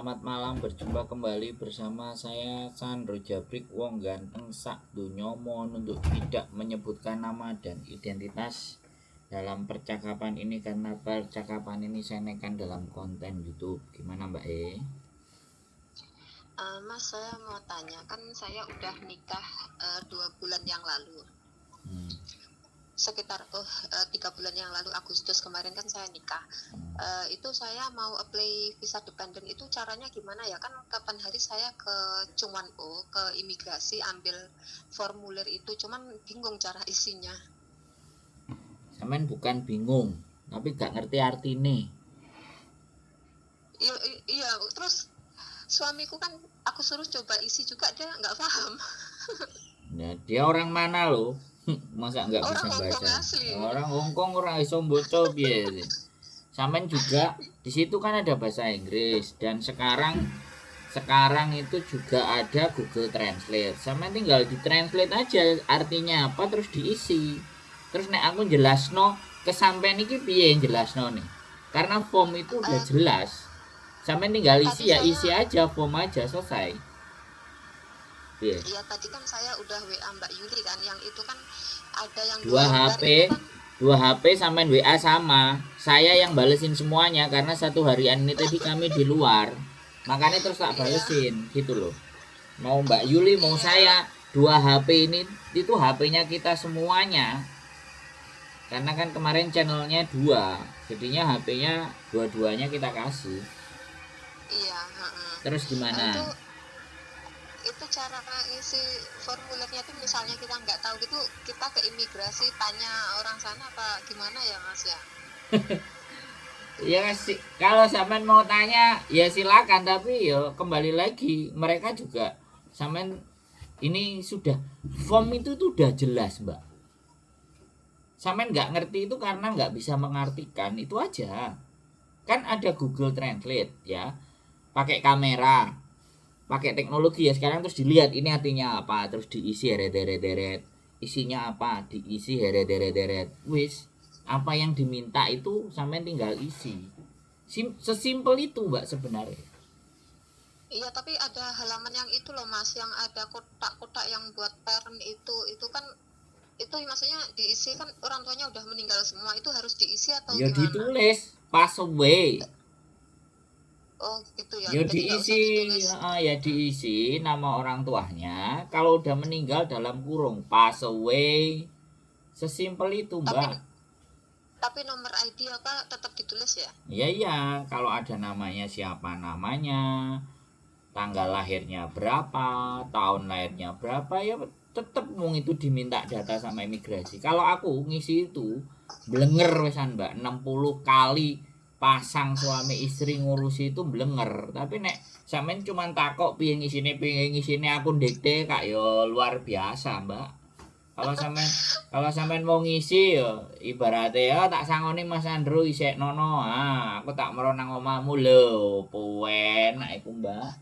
Selamat malam, berjumpa kembali bersama saya Sandro Jabrik Wong Ganteng Sak Dunyo. Mohon untuk tidak menyebutkan nama dan identitas dalam percakapan ini karena percakapan ini saya naikkan dalam konten YouTube. Gimana Mbak E? Mas, saya mau tanya, kan saya udah nikah 2 bulan yang lalu. Sekitar 3 bulan yang lalu, Agustus kemarin kan saya nikah. Itu saya mau apply visa dependent, itu caranya gimana ya? Kan kapan hari saya ke Cunganpo, ke imigrasi, ambil formulir itu, cuman bingung cara isinya. Samen bukan bingung, tapi gak ngerti artinya. Iya, terus suamiku kan aku suruh coba isi juga, dia nggak paham. Nah, dia orang mana loh? Masa nggak bisa Orang Hongkong baca? asli. Orang Hongkong orang iso mboco piye sih? Samen juga di situ kan ada bahasa Inggris dan sekarang itu juga ada Google Translate. Samen tinggal di translate aja artinya apa terus diisi. Terus nek aku jelasno kesampean iki piye jelasno nih. Karena form itu udah Eh, jelas. Samen tinggal isi Tadi ya saya isi aja form aja selesai. Piye? Iya, tadi kan saya udah WA Mbak Yuli kan, yang itu kan ada yang Dua dua lembar HP itu kan. dua HP sampean WA sama saya yang balesin semuanya karena satu harian ini tadi kami di luar makanya terus tak Iya, balesin gitu loh. Mau Mbak Yuli mau iya, saya, dua HP ini itu HP-nya kita semuanya karena kan kemarin channelnya dua jadinya HP-nya dua-duanya kita kasih. iya, heeh. Terus Nah, gimana? itu cara ngisi formulirnya tuh, misalnya kita nggak tahu gitu, kita ke imigrasi tanya orang sana apa gimana ya Mas ya? Ya sih, kalau sampean mau tanya ya silakan tapi ya kembali lagi mereka juga sampean ini sudah form itu tuh udah jelas mbak. Sampean nggak ngerti itu karena nggak bisa mengartikan itu aja. Kan ada Google Translate ya, pakai kamera, pakai teknologi ya sekarang terus dilihat ini artinya apa terus diisi heret-heret isinya apa diisi heret-heret wis apa yang diminta itu sampean tinggal isi. Sesimpel itu mbak sebenarnya. Iya, tapi ada halaman yang itu loh Mas, yang ada kotak-kotak yang buat parent itu kan, itu maksudnya diisi kan, orang tuanya udah meninggal semua, itu harus diisi atau Ya gimana? ditulis pass away. Oh gitu ya, Ya jadi nggak usah diisi, ditulis. ya diisi nama orang tuanya. Kalau udah meninggal dalam kurung pass away. Sesimpel itu tapi mbak. tapi nomor ID apa tetap ditulis ya? Iya iya, kalau ada namanya siapa namanya, tanggal lahirnya berapa, tahun lahirnya berapa ya tetep mung itu diminta data sama imigrasi. Kalau aku ngisi itu blenger wesan mbak 60 kali pasang suami istri ngurusi itu blenger. Tapi nek sampean cuman takok piye ngisine akun dikte kak yo luar biasa mbak. Kalau sampean mau ngisi yo ibaratnya ya tak sangoni Mas Andro isek nono. Ah, aku tak meronang omahmu lho, puwen nek iku mbak.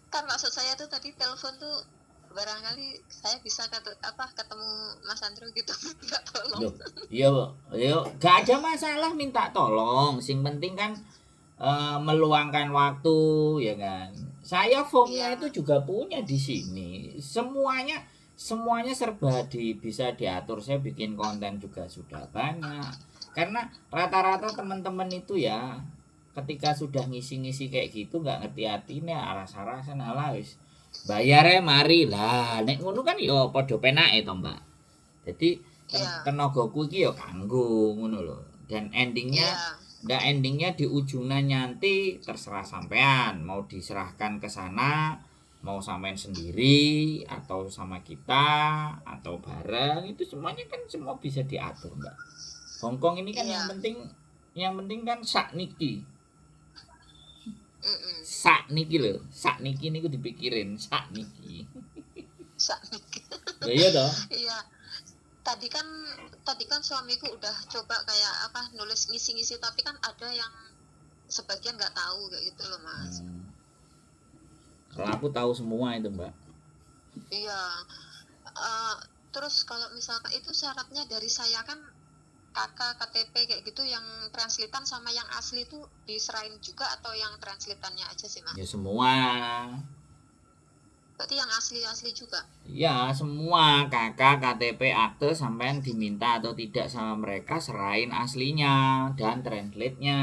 Kan maksud saya tuh tadi telepon tuh, barangkali saya bisa ketemu Mas Andro gitu. Nggak, tolong. Loh, yo gak ada masalah minta tolong. Sing penting kan meluangkan waktu ya kan. Saya formnya Iya, itu juga punya di sini. Semuanya serba bisa diatur. Saya bikin konten juga sudah banyak. Karena rata-rata teman-teman itu ya ketika sudah ngisi-ngisi kayak gitu nggak ngerti artinya aras-arasan ala wis bayarnya mari lah nek ngono kan yo padha penake to Mbak. Jadi iya, tenagaku iki ya kanggo ngono lho. Dan iya. endingnya di ujungnya nanti terserah sampean mau diserahkan ke sana, mau sampean sendiri atau sama kita atau bareng itu semuanya kan semua bisa diatur, Mbak. Hongkong ini kan Iya. yang penting kan sak niki. Mm-mm. Sak niki lho, sak niki niku dipikirin sak niki. Ya iya toh? Iya. Tadi kan tadi kan suamiku udah coba kayak apa, nulis ngisi-ngisi, tapi kan ada yang sebagian nggak tahu kayak gitu loh Mas. Kalau aku tahu semua itu, Mbak. Iya. Eh, Terus kalau misalkan itu syaratnya dari saya kan, KK, KTP kayak gitu yang translatean sama yang asli itu diserahin juga atau yang translateannya aja sih Mas? Ya semua. Berarti yang asli-asli juga? Ya semua KK, KTP, akte sampean diminta atau tidak sama mereka serahin aslinya dan translate-nya.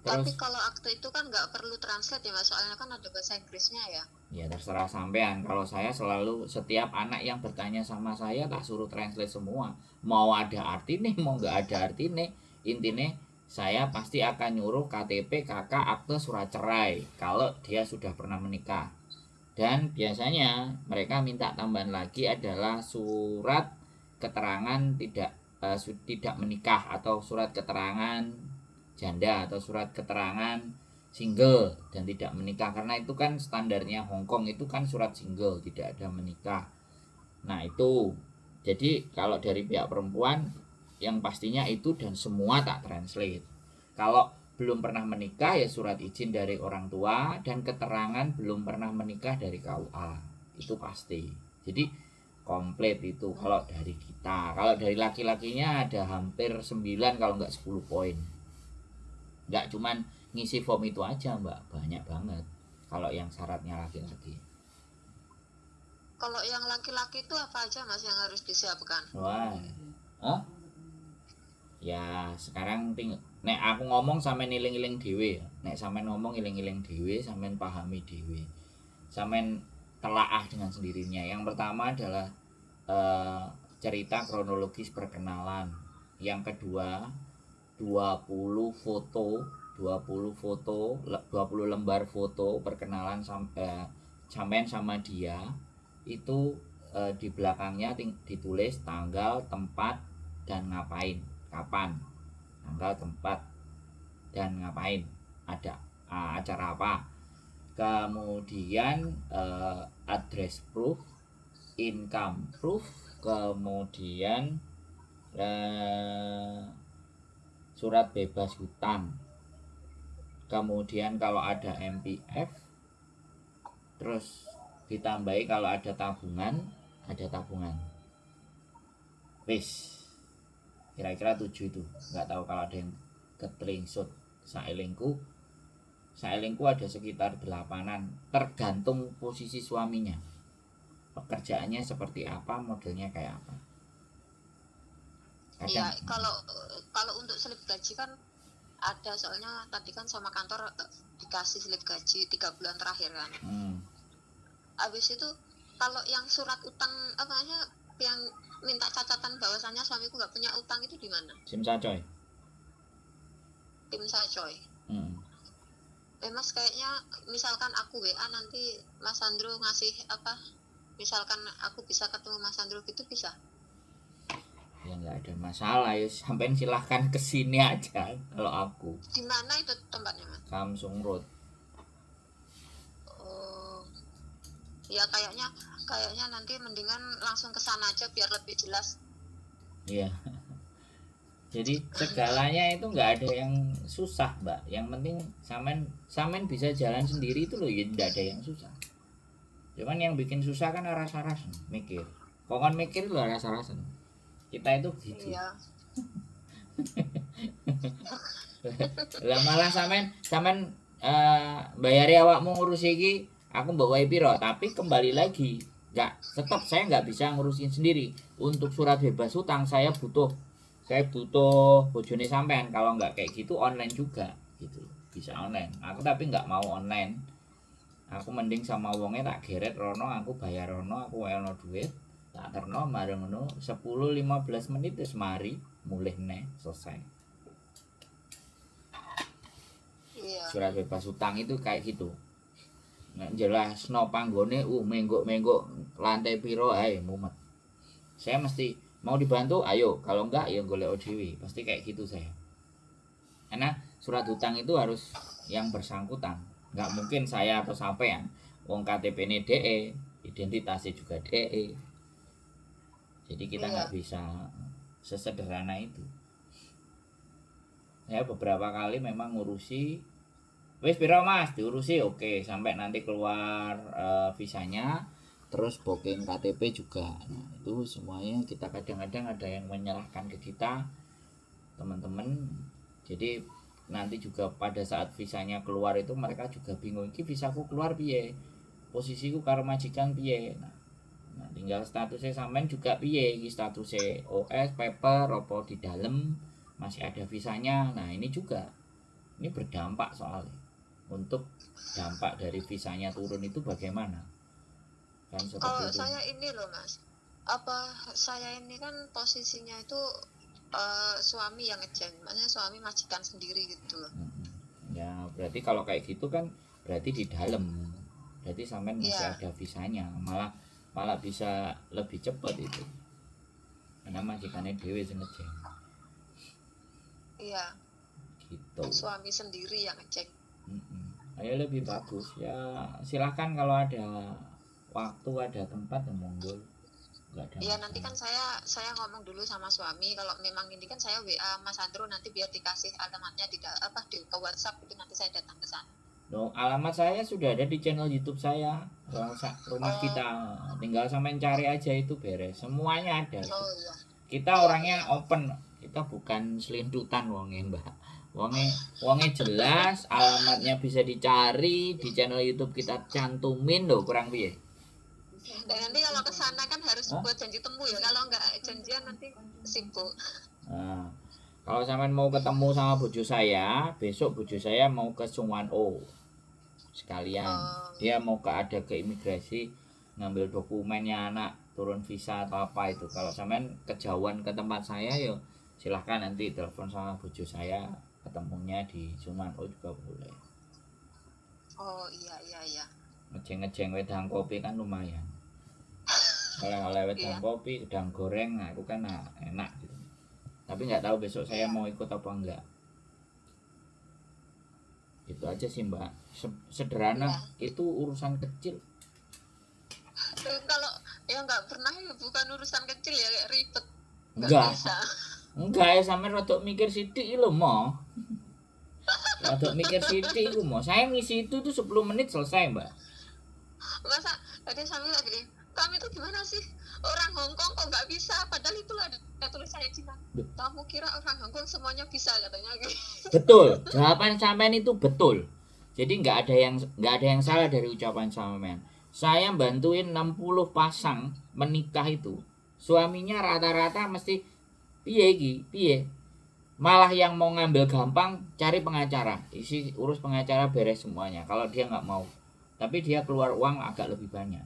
Tapi Terus kalau akte itu kan nggak perlu translate ya Mas, soalnya kan ada bahasa Inggrisnya ya. ya terserah sampean. Kalau saya selalu setiap anak yang bertanya sama saya tak suruh translate semua. Mau ada arti nih, mau nggak ada arti nih. Intinya saya pasti akan nyuruh KTP, KK, akte, surat cerai kalau dia sudah pernah menikah. Dan biasanya mereka minta tambahan lagi adalah surat keterangan tidak menikah atau surat keterangan janda atau surat keterangan single dan tidak menikah, karena itu kan standarnya Hongkong itu kan surat single tidak ada menikah. Nah itu jadi kalau dari pihak perempuan yang pastinya itu dan semua tak translate. Kalau belum pernah menikah ya surat izin dari orang tua dan keterangan belum pernah menikah dari KUA itu pasti. Jadi komplit itu kalau dari kita. Kalau dari laki-lakinya ada hampir 9 kalau nggak 10 poin. Nggak cuman ngisi form itu aja mbak, banyak banget kalau yang syaratnya laki-laki. Kalau yang laki-laki itu apa aja Mas yang harus disiapkan? Wah, oh ya sekarang nek aku ngomong sampe iling-iling dhewe, nek sampean ngomong iling-iling dhewe, sampean pahami dhewe, sampean telaah dengan sendirinya. Yang pertama adalah cerita kronologis perkenalan. Yang kedua 20 foto 20 lembar foto perkenalan sampean sama dia itu, di belakangnya ditulis tanggal, tempat, dan ngapain, kapan, tanggal, tempat, dan ngapain, ada acara apa. Kemudian address proof, income proof, kemudian surat bebas hutang, kemudian kalau ada MPF, terus ditambahi kalau ada tabungan, wis kira-kira 7 itu. Nggak tahu kalau ada yang ketelingsut. Saelingku ada sekitar 8-an tergantung posisi suaminya, pekerjaannya seperti apa, modelnya kayak apa. Iya, kalau untuk slip gaji kan ada, soalnya tadi kan sama kantor dikasih slip gaji 3 bulan terakhir kan. Habis itu kalau yang surat utang apanya yang minta catatan bahwasannya suamiku nggak punya utang itu di mana? Tim Sacoy. Mas kayaknya misalkan aku WA nanti Mas Sandro ngasih apa? Misalkan aku bisa ketemu Mas Sandro gitu bisa? Ya nggak ada masalah ya, sampai silahkan kesini aja kalau aku. Di mana itu tempatnya Mas? Samsung Road. Oh, ya kayaknya nanti mendingan langsung ke sana aja biar lebih jelas. Iya. Jadi segalanya itu nggak ada yang susah mbak, yang penting samen bisa jalan sendiri itu loh ya, nggak ada yang susah. Cuman yang bikin susah kan rasa-rasa mikir. Kok kan mikir loh rasa-rasa. Kita itu gitu. Iya. Lah malah samen bayari awakmu ngurus iki, aku mbok wae piro, tapi kembali lagi tetap saya nggak bisa ngurusin sendiri. Untuk surat bebas hutang saya butuh bojone sampean. Kalau nggak kayak gitu online juga gitu, bisa online. Aku tapi nggak mau online, aku mending sama wonge tak geret rono, aku bayar rono, aku ono duit tak terno bareng ngono 10-15 menit wis mari mulih neh selesai. Iya. Surat bebas hutang itu kayak gitu. Nek jelas no panggone menggok lantai piro ae mumet. Saya mesti mau dibantu ayo, kalau enggak ya golek dhewe, pasti kayak gitu saya. Karena surat hutang itu harus yang bersangkutan. Nggak mungkin saya atau sampean, wong KTP-ne DE, identitasnya juga DE. Jadi kita nggak bisa sesederhana itu. Saya beberapa kali memang ngurusi, wis piro mas diurusi, oke, sampai nanti keluar visanya, terus booking KTP juga. Nah, itu semuanya kita kadang-kadang ada yang menyerahkan ke kita teman-teman. Jadi nanti juga pada saat visanya keluar itu mereka juga bingung, iki visaku keluar piye, posisiku karo majikan piye. Nah, tinggal statusnya sampean juga piye, iki statusnya OS paper opo di dalam masih ada visanya. Nah ini juga ini berdampak soalnya untuk dampak dari visanya turun itu bagaimana kan seperti Kalau itu. saya ini loh Mas, apa saya ini kan posisinya itu suami yang ngejeng, maksudnya suami majikan sendiri gitu loh. Ya berarti kalau kayak gitu kan berarti di dalam, berarti sampean masih Iya, ada visanya, malah malah bisa lebih cepat itu karena majikannya dewe sing ngejeng iya, gitu. suami sendiri yang ngecek. Ayo lebih bagus ya, silahkan kalau ada waktu ada tempat ya monggo, nggak ada Iya, nanti kan masalah. saya ngomong dulu sama suami kalau memang ini kan saya WA Mas Andro nanti biar dikasih alamatnya di ke WhatsApp itu nanti saya datang ke sana. No, alamat saya sudah ada di channel YouTube saya, rumah Oh, kita. Tinggal sampean cari aja itu beres. Semuanya ada itu. oh iya, Kita iya, orangnya iya. open. Kita bukan selintutan wonge, Mbak. Wonge wonge jelas, alamatnya bisa dicari di channel YouTube kita cantumin loh, kurang piye. Dan nanti kalau ke sana kan harus Hah? buat janji temu ya. Kalau nggak janjian nanti sibuk. Nah, kalau sampean mau ketemu sama bojo saya, besok bojo saya mau ke Sungwan O. Sekalian Oh, dia mau ada ke imigrasi ngambil dokumennya anak turun visa atau apa itu. Kalau sampean kejauhan ke tempat saya yo silahkan nanti telepon sama bojo saya, ketemunya di Sumanto juga boleh. oh iya, iya, iya. Ngejeng-ngejeng wedang kopi kan lumayan, oleh-oleh wedang Iya, kopi wedang goreng, nah itu kan enak gitu. Tapi nggak tahu besok saya iya. mau ikut apa enggak. Itu aja sih mbak, sederhana, Iya. itu urusan kecil. Kalau ya nggak pernah ya bukan urusan kecil ya kayak ribet. Nggak Enggak, bisa. enggak ya, sampe rodok mikir sithik lho mo. Rodok mikir sithik iku mo. Saya ngisi itu tuh 10 menit selesai, Mbak. Masa tadi sambil lagi kami tuh gimana sih? Orang Hongkong kok nggak bisa? Padahal itu ada tulisannya Cina. Kamu kira orang Hongkong semuanya bisa katanya gitu. Betul, jawaban sampean itu betul. Jadi nggak ada yang salah dari ucapan sampean. Saya bantuin 60 pasang menikah itu. Suaminya rata-rata mesti piye iki? Piye? Malah yang mau ngambil gampang cari pengacara, isi urus pengacara beres semuanya kalau dia nggak mau, tapi dia keluar uang agak lebih banyak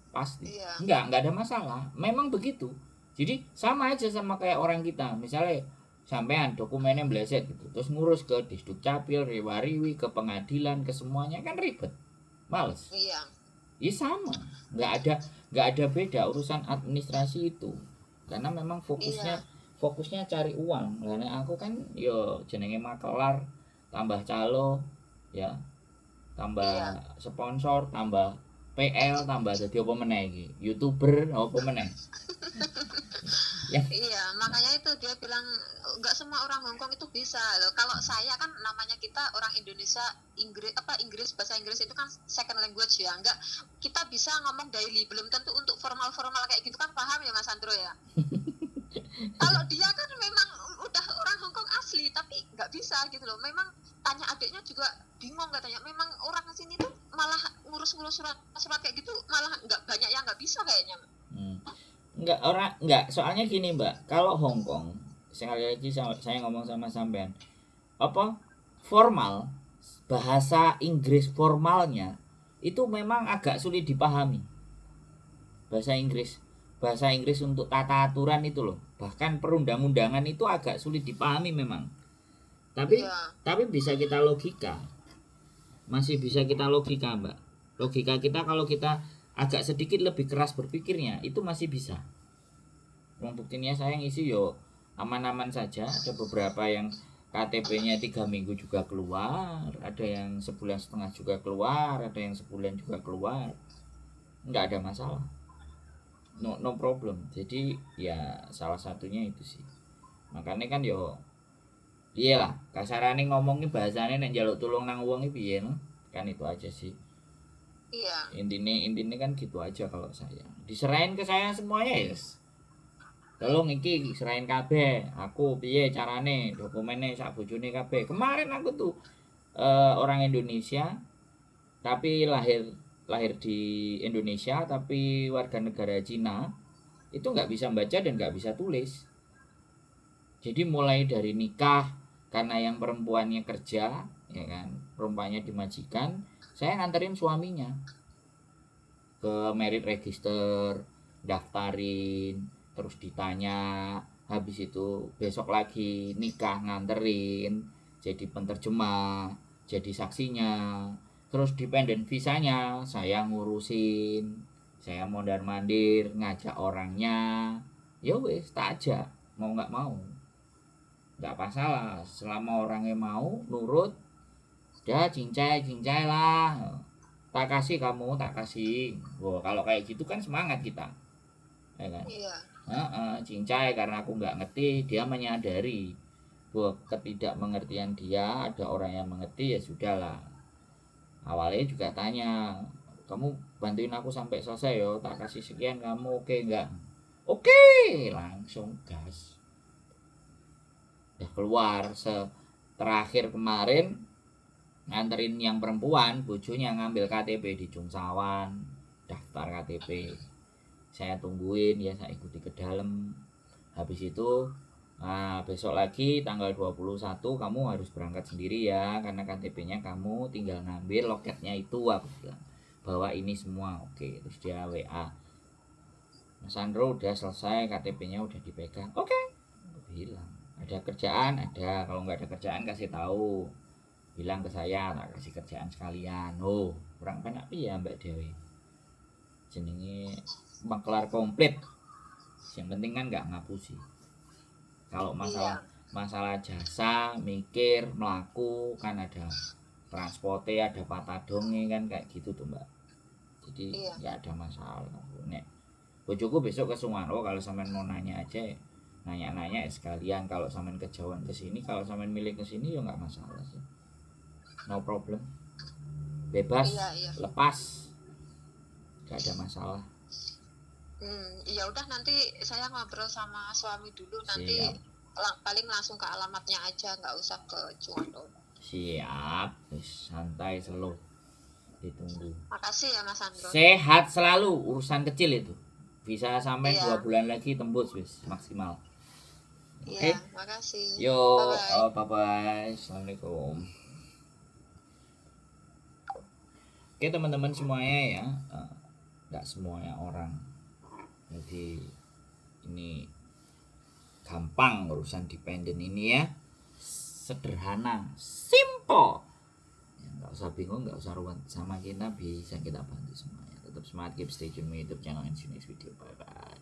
pasti. Iya, Nggak ada masalah, memang begitu. Jadi sama aja sama kayak orang kita, misalnya sampean dokumennya meleset gitu terus ngurus ke Disduk Capil, Riwariwi, ke pengadilan, ke semuanya kan ribet, males. iya, Ya sama, nggak ada nggak ada beda urusan administrasi itu, karena memang fokusnya iya, fokusnya cari uang. Karena aku kan yo jenenge makelar, tambah calo, ya tambah iya. sponsor, tambah PL, tambah jadi apa meneh iki, YouTuber apa meneh. Ya, Iya, makanya itu dia bilang nggak semua orang Hongkong itu bisa loh. Kalau saya kan namanya kita orang Indonesia, Inggris bahasa Inggris itu kan second language ya. Nggak kita bisa ngomong daily, belum tentu untuk formal-formal kayak gitu kan paham ya Mas Andro ya. Kalau dia kan memang udah orang Hongkong asli tapi nggak bisa gitu loh. Memang tanya adiknya juga bingung katanya. Memang orang sini tuh malah ngurus-ngurus surat kayak gitu malah nggak banyak yang nggak bisa kayaknya. hmm. Nggak, soalnya gini mbak, kalau Hong Kong sekali lagi saya ngomong sama sampean, apa formal, bahasa Inggris formalnya itu memang agak sulit dipahami. Bahasa Inggris untuk tata aturan itu loh, bahkan perundang-undangan itu agak sulit dipahami memang, tapi Iya, tapi bisa kita logika, masih bisa kita logika mbak. Logika kita kalau kita agak sedikit lebih keras berpikirnya itu masih bisa. Buktinya saya ngisi yo aman-aman saja. Ada beberapa yang KTP-nya 3 minggu juga keluar, ada yang sebulan setengah juga keluar, ada yang sebulan juga keluar, nggak ada masalah, no problem. Jadi ya salah satunya itu sih, makanya kan yo iya lah kasarane ngomongnya bahasanya nek njaluk tulung nang wong iki piye no, kan itu aja sih. Iya. Intinya kan gitu aja kalau saya. Diserahin ke saya semuanya ya. Tolong iki serahin kabeh. Aku piye carane dokumennya sak bojone kabeh. Kemarin aku tuh orang Indonesia tapi lahir lahir di Indonesia tapi warga negara Cina itu nggak bisa baca dan nggak bisa tulis. Jadi mulai dari nikah karena yang perempuannya kerja, ya kan, perempuannya dimajikan, saya nganterin suaminya ke merit register, daftarin, terus ditanya, habis itu besok lagi nikah nganterin, jadi penterjemah, jadi saksinya, terus dependent visanya saya ngurusin, saya mondar mandir ngajak orangnya, ya wes tak ajak, mau nggak mau nggak masalah selama orangnya mau nurut, ya cincai cincai lah, tak kasih kamu tak kasih. Wah, kalau kayak gitu kan semangat kita, ya kan. Iya. Cincai karena aku nggak ngerti, dia menyadari bahwa ketidakmengertian dia, ada orang yang mengerti, ya sudahlah. Awalnya juga tanya, kamu bantuin aku sampai selesai yo, tak kasih sekian, kamu oke nggak? Oke, langsung gas. Udah keluar terakhir kemarin nganterin yang perempuan, bojonya ngambil KTP di Jungsawan, daftar KTP. Saya tungguin ya, saya ikuti ke dalam. Habis itu besok lagi tanggal 21 kamu harus berangkat sendiri ya, karena KTP-nya kamu tinggal ngambil loketnya itu, aku bilang. Bawa ini semua, oke. Terus dia WA, Mas Sandro udah selesai, KTP-nya udah dipegang. Oke, aku bilang. Ada kerjaan, ada. Kalau nggak ada kerjaan kasih tahu. Bilang ke saya, tak kasih kerjaan sekalian. Oh, kurang penak ya Mbak Dewi. Jenenge maklar komplit. Yang penting kan nggak ngapusi. Kalau masalah jasa, mikir, melaku kan ada transportnya, ada patadongnya kan kayak gitu tuh Mbak. Jadi nggak ada masalah. Nek bojoku besok ke Sumarno, kalau sampean mau nanya aja, nanya-nanya sekalian. Kalau sampean kejauhan ke sini, kalau sampean milih ke sini ya nggak masalah sih. No problem, bebas, lepas, gak ada masalah. Ya udah, nanti saya ngobrol sama suami dulu. Nanti paling langsung ke alamatnya aja, nggak usah ke Cuando. Siap, santai, slow, ditunggu. Makasih ya Mas Sandro. Sehat selalu, urusan kecil itu bisa sampai 2 bulan lagi tembus wis maksimal. Oke, makasih. Yo, bye bye. Assalamualaikum. Oke teman-teman semuanya ya, nggak semuanya orang, jadi ini gampang urusan dependen ini ya, sederhana, simple, ya, nggak usah bingung, nggak usah ruwet, sama kita bisa kita bantu semuanya. Tetap semangat, keep stay tune YouTube channel, and see you next video, bye bye.